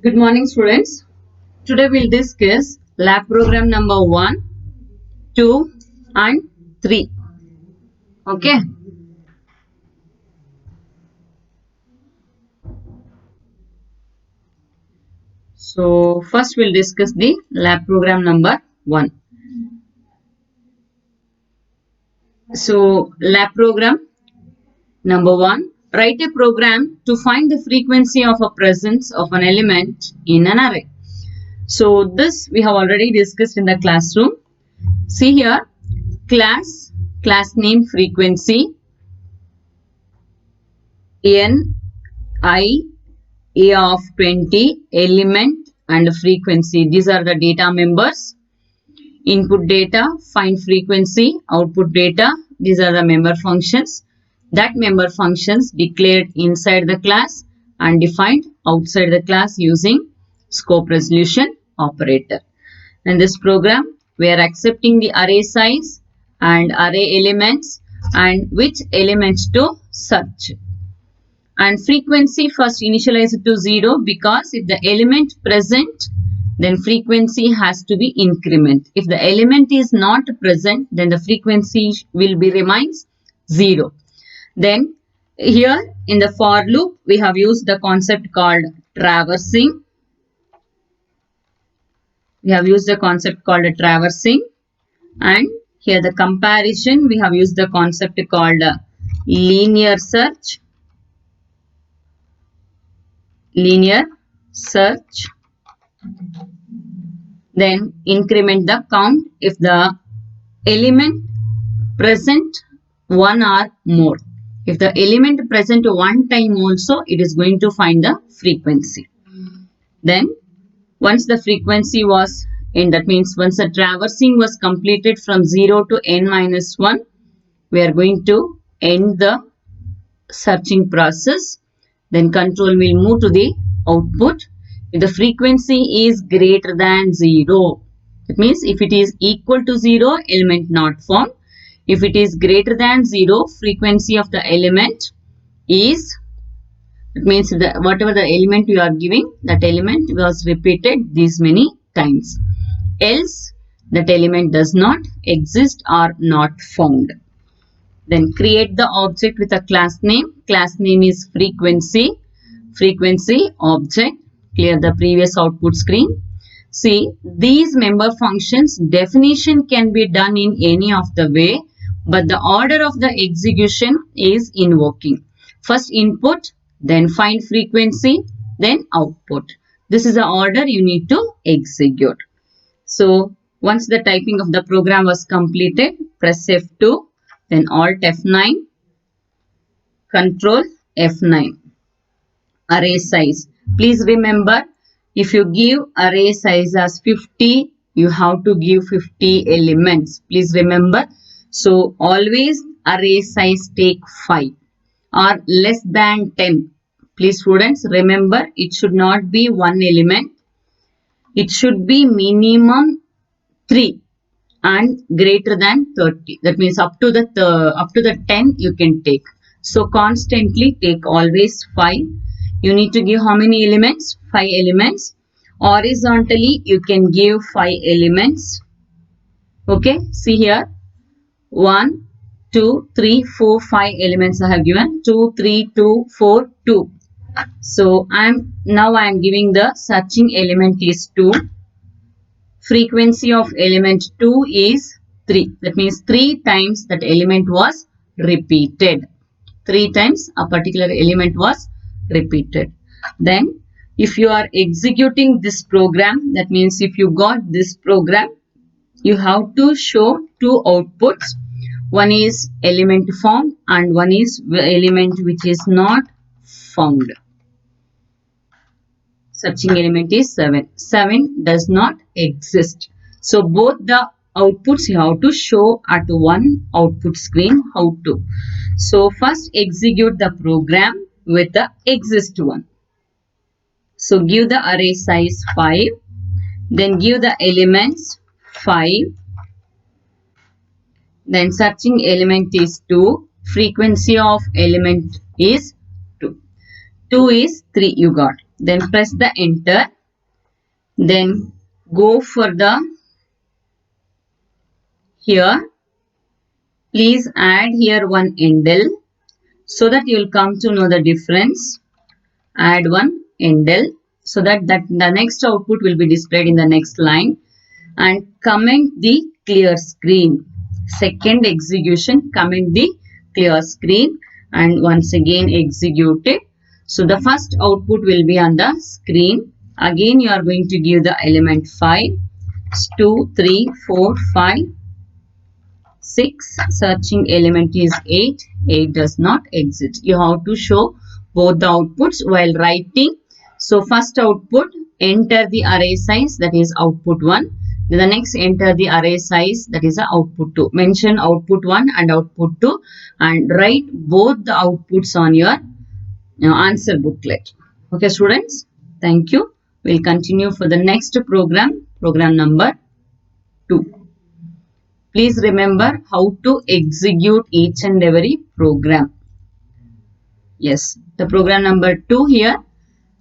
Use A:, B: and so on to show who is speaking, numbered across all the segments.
A: Good morning, students. Today we'll discuss lab program number 1, 2 and 3. Okay. So first we'll discuss the lab program number 1. So lab program number 1. Write a program to find the frequency of a presence of an element in an array. So this we have already discussed in the classroom. See here, class name frequency, n, I, A of 20, element and frequency. These are the data members. Input data, find frequency, output data. These are the member functions. That member functions declared inside the class and defined outside the class using scope resolution operator. In this program, we are accepting the array size and array elements and which elements to search. And frequency first initialize it to 0 because if the element present, then frequency has to be increment. If the element is not present, then the frequency will be remains 0. Then here in the for loop, we have used the concept called traversing. We have used the concept called traversing, and here the comparison, we have used the concept called linear search. Linear search. Then increment the count if the element present one or more. If the element present one time also, it is going to find the frequency. Then once the frequency was in, that means once the traversing was completed from 0 to n minus 1, we are going to end the searching process. Then control will move to the output. If the frequency is greater than 0, that means if it is equal to 0, element not found. If it is greater than 0, frequency of the element is, it means whatever the element you are giving, that element was repeated these many times. Else, that element does not exist or not found. Then create the object with a class name. Class name is frequency. Frequency object. Clear the previous output screen. See, these member functions definition can be done in any of the way, but the order of the execution is invoking. First input, then find frequency, then output. This is the order you need to execute. So once the typing of the program was completed, press F2, then Alt F9, Control F9. Array size. Please remember, if you give array size as 50, you have to give 50 elements. Please remember. So always array size take 5 or less than 10. Please students remember, it should not be one element. It should be minimum 3 and greater than 30. That means up to the 10 you can take. So constantly take always 5. You need to give how many elements? 5 elements. Horizontally you can give 5 elements. Okay, see here. 1, 2, 3, 4, 5 elements I have given. 2, 3, 2, 4, 2. So I am giving the searching element is 2. Frequency of element 2 is 3. That means 3 times that element was repeated. 3 times a particular element was repeated. Then if you are executing this program, that means if you got this program, you have to show two outputs. One is element found and one is element which is not found. Searching element is 7. 7 does not exist. So both the outputs you have to show at one output screen. How to? So first execute the program with the exist one. So give the array size 5. Then give the elements 5. Then searching element is 2. Frequency of element is 2. 2 is 3 you got. then press the enter, then go for the here. Please add here one endl so that you will come to know the difference. Add one endl so that the next output will be displayed in the next line, and comment the clear screen. Second execution, comment the clear screen and once again execute it. So the first output will be on the screen. Again you are going to give the element 5, 2, 3, 4, 5, 6. Searching element is 8. 8 does not exist. You have to show both the outputs while writing. So first output, enter the array size, that is output 1. Then the next, enter the array size, that is the output 2. Mention output 1 and output 2 and write both the outputs on your answer booklet. Okay students, thank you. We'll continue for the next program, program number 2. Please remember how to execute each and every program. Yes, the program number 2 here.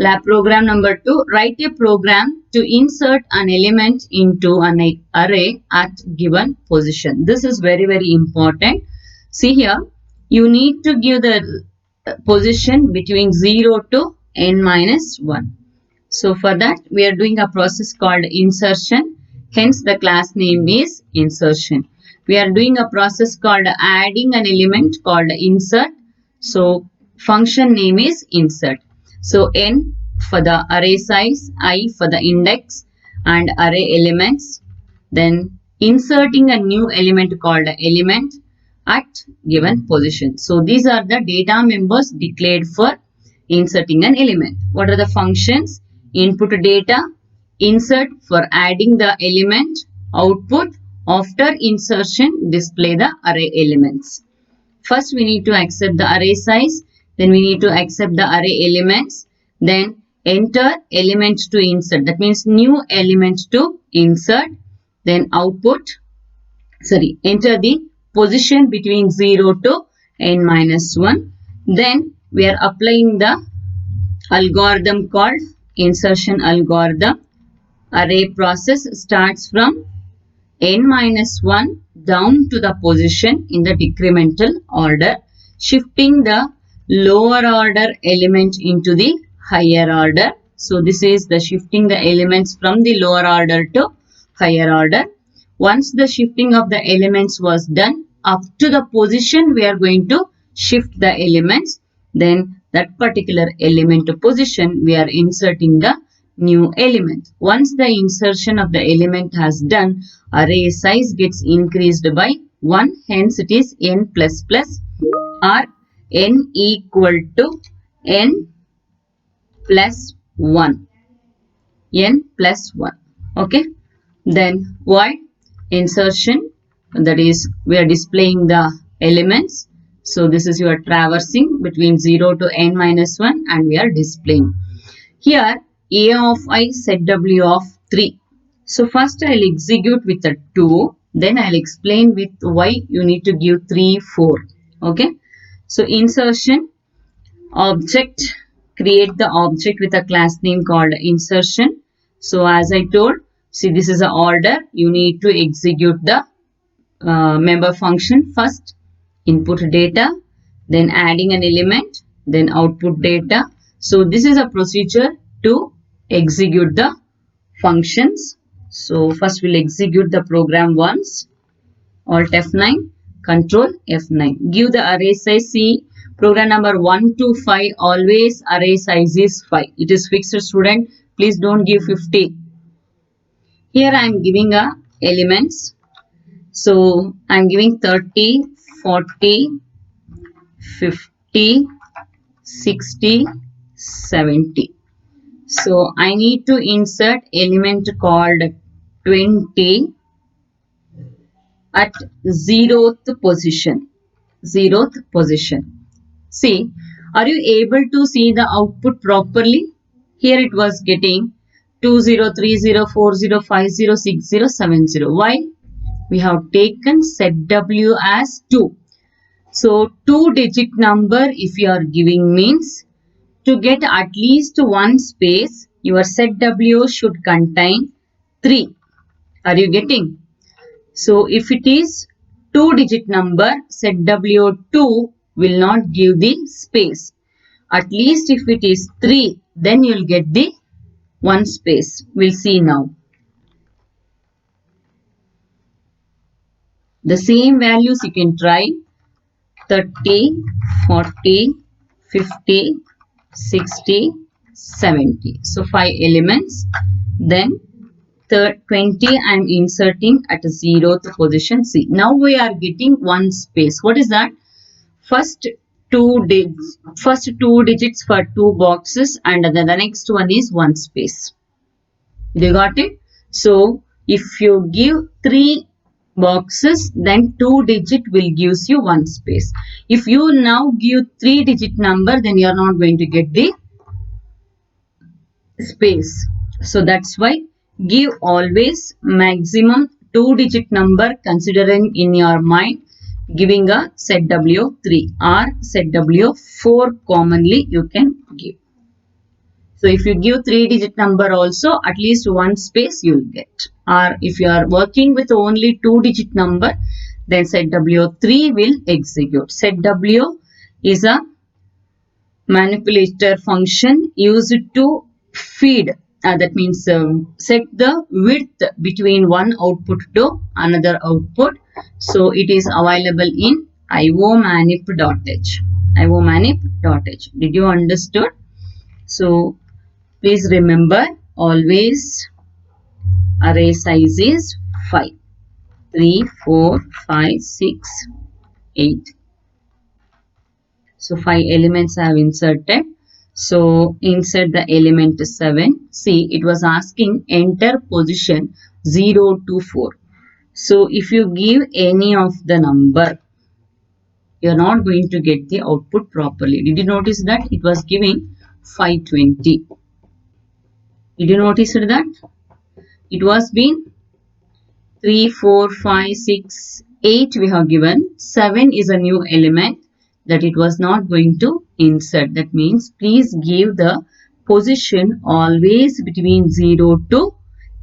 A: Lab program number 2, write a program to insert an element into an array at given position. This is very, very important. See here, you need to give the position between 0 to n minus 1. So for that, we are doing a process called insertion. Hence, the class name is insertion. We are doing a process called adding an element called insert. So function name is insert. So n for the array size, I for the index and array elements. Then inserting a new element called element at given position. So these are the data members declared for inserting an element. What are the functions? Input data, insert for adding the element, output after insertion display the array elements. First we need to accept the array size, then we need to accept the array elements, then enter element to insert, that means new element to insert, then enter the position between 0 to n minus 1. Then we are applying the algorithm called insertion algorithm. Array process starts from n minus 1 down to the position in the decremental order, shifting the lower order element into the higher order. So this is the shifting the elements from the lower order to higher order. Once the shifting of the elements was done, up to the position we are going to shift the elements. Then that particular element position we are inserting the new element. Once the insertion of the element has done, array size gets increased by 1. Hence it is n plus plus or n equal to n plus 1. N plus 1. Okay. Then void insertion, that is we are displaying the elements. So this is you are traversing between 0 to n minus 1 and we are displaying. Here a of I set w of 3. So first I will execute with a 2. Then I will explain with why you need to give 3, 4. Okay. So insertion, object, create the object with a class name called insertion. So as I told, see this is an order. You need to execute the member function first. Input data, then adding an element, then output data. So this is a procedure to execute the functions. So first we'll execute the program once. Alt F9, Control F9. Give the array size. See, program number 1 to 5 always array size is 5. It is fixed, student. Please don't give 50. Here I am giving a elements. So I am giving 30, 40, 50, 60, 70. So I need to insert element called 20 at 0th position. 0th position. See, are you able to see the output properly? Here it was getting 20, 30, 40, 50, 60, 70. Why? We have taken set W as 2. So 2-digit number if you are giving means to get at least one space, your set W should contain 3. Are you getting? So if it is 2-digit number, set W2 will not give the space. At least if it is 3, then you will get the one space. We'll see now. The same values you can try 30, 40, 50, 60, 70. So 5 elements. Then 20 I am inserting at 0th position C. Now we are getting one space. What is that? First two digits for 2 boxes, and the next one is one space. You got it? So if you give 3 boxes, then 2-digit will gives you one space. If you now give 3-digit number, then you are not going to get the space. So that's why give always maximum 2-digit number, considering in your mind giving a set W3 or set W4 commonly you can give. So if you give 3-digit number also, at least one space you will get. Or if you are working with only 2-digit number, then set W3 will execute. Set W is a manipulator function used to feed. That means set the width between one output to another output. So it is available in iomanip.h. iomanip.h. Did you understood? So please remember, always array size is 5. 3, 4, 5, 6, 8. So 5 elements I have inserted. So insert the element 7. See, it was asking enter position 0 to 4. So if you give any of the number, you are not going to get the output properly. Did you notice that? It was giving 520. Did you notice that? It was been 3, 4, 5, 6, 8 we have given. 7 is a new element that it was not going to insert. That means please give the position always between 0 to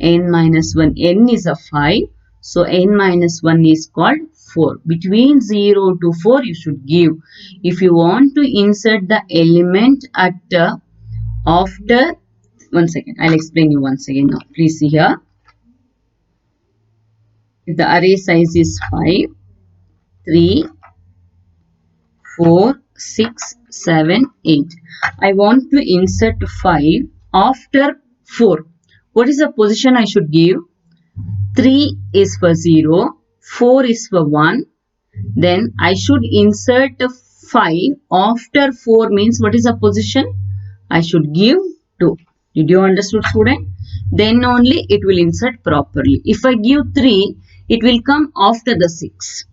A: n-1. n is a 5. So n-1 is called 4. Between 0 to 4 you should give. If you want to insert the element at after, one second, I'll explain you once again now. Please see here. If the array size is 5, 3, 4, 6, 7, 8. I want to insert 5 after 4. What is the position I should give? 3 is for 0, 4 is for 1. Then I should insert 5 after 4 means what is the position? I should give 2. Did you understood, student? Then only it will insert properly. If I give 3, it will come after the 6.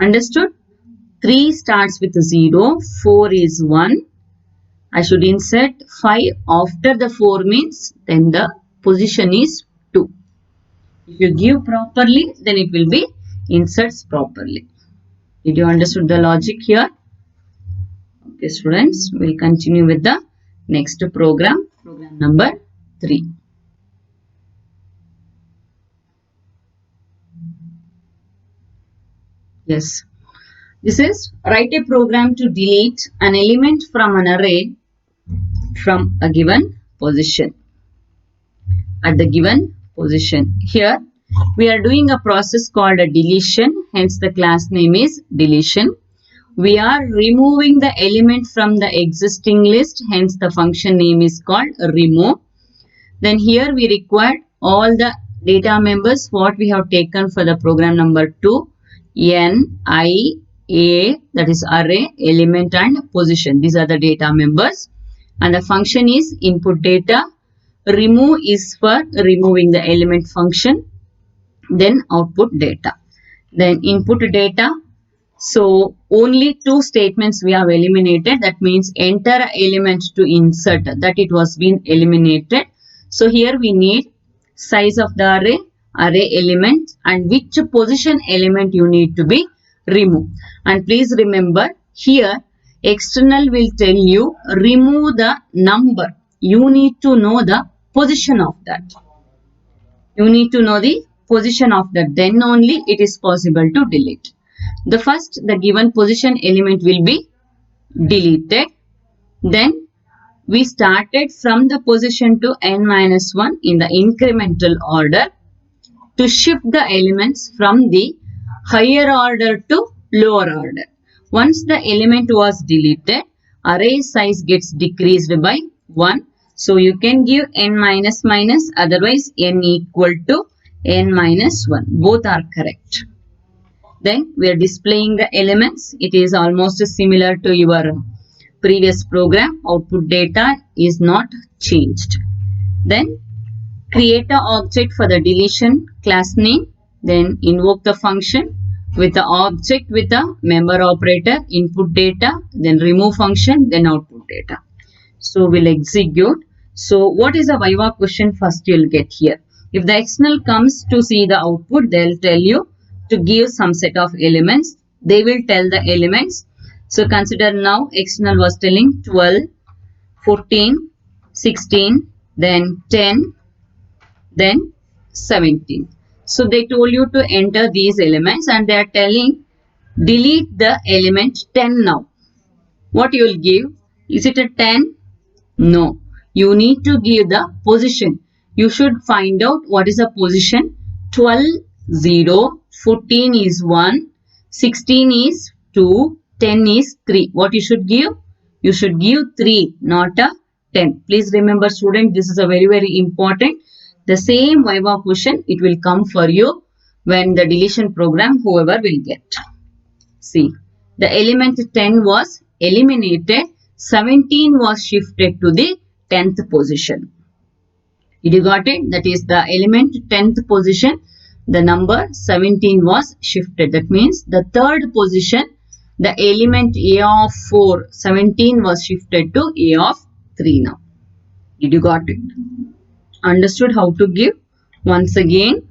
A: Understood? 3 starts with 0, 4 is 1. I should insert 5 after the 4 means then the position is 2. If you give properly, then it will be inserts properly. Did you understood the logic here? Okay, students, we'll continue with the next program, program number 3. Yes. This is write a program to delete an element from an array from a given position. At the given position. Here we are doing a process called a deletion. Hence the class name is deletion. We are removing the element from the existing list. Hence the function name is called remove. Then here we require all the data members what we have taken for the program number 2. N, I, A, that is array, element and position. These are the data members. And the function is input data. Remove is for removing the element function. Then output data. Then input data. So only 2 statements we have eliminated. That means enter element to insert. That it was been eliminated. So here we need size of the array, array element, and which position element you need to be removed. And please remember here External will tell you remove the number. You need to know the position of that. You need to know the position of that. Then only it is possible to delete. The first, the given position element will be deleted. Then we started from the position to n minus 1 in the incremental order to shift the elements from the higher order to lower order. Once the element was deleted, array size gets decreased by 1. So you can give n minus minus, otherwise n equal to n minus 1. Both are correct. Then we are displaying the elements. It is almost similar to your previous program. Output data is not changed. Then create an object for the deletion class name. Then invoke the function with the object with the member operator, input data, then remove function, then output data. So we'll execute. So what is a Viva question? First you'll get here. If the external comes to see the output, they'll tell you to give some set of elements. They will tell the elements. So consider now external was telling 12, 14, 16, then 10, then 17. So they told you to enter these elements and they are telling delete the element 10 now. What you will give? Is it a 10? No. You need to give the position. You should find out what is the position. 12, 0, 14 is 1, 16 is 2, 10 is 3. What you should give? You should give 3, not a 10. Please remember student, this is a very important. The same Viva question, it will come for you when the deletion program, whoever will get. See, the element 10 was eliminated, 17 was shifted to the 10th position. Did you got it? That is the element 10th position, the number 17 was shifted. That means the third position, the element A of 4, 17 was shifted to A of 3 now. Did you got it? Understood how to give? Once again.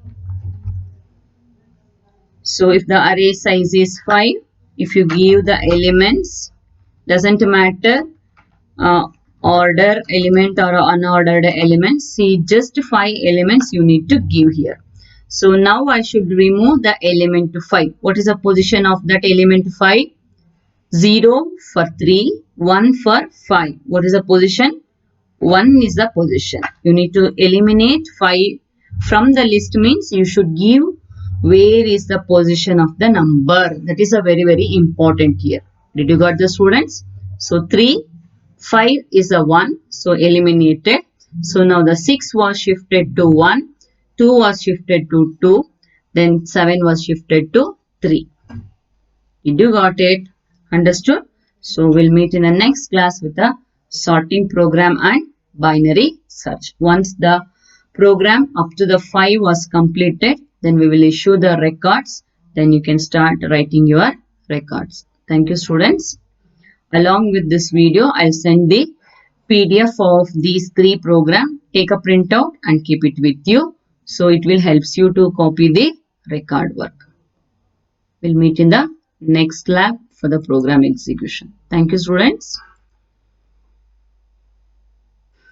A: So if the array size is 5, if you give the elements, doesn't matter order element or unordered elements. See, just 5 elements you need to give here. So now I should remove the element 5. What is the position of that element 5? 0 for 3, 1 for 5. What is the position? 1 is the position. You need to eliminate 5 from the list, means you should give where is the position of the number. That is a very important here. Did you got the students? So 3, 5 is a 1. So eliminated. So now the 6 was shifted to 1. 2 was shifted to 2. Then 7 was shifted to 3. Did you got it? Understood? So we'll meet in the next class with a sorting program and binary search. Once the program up to the 5 was completed, then we will issue the records. Then you can start writing your records. Thank you students. Along with this video, I'll send the PDF of these 3 programs. Take a printout and keep it with you. So it will help you to copy the record work. We'll meet in the next lab for the program execution. Thank you students.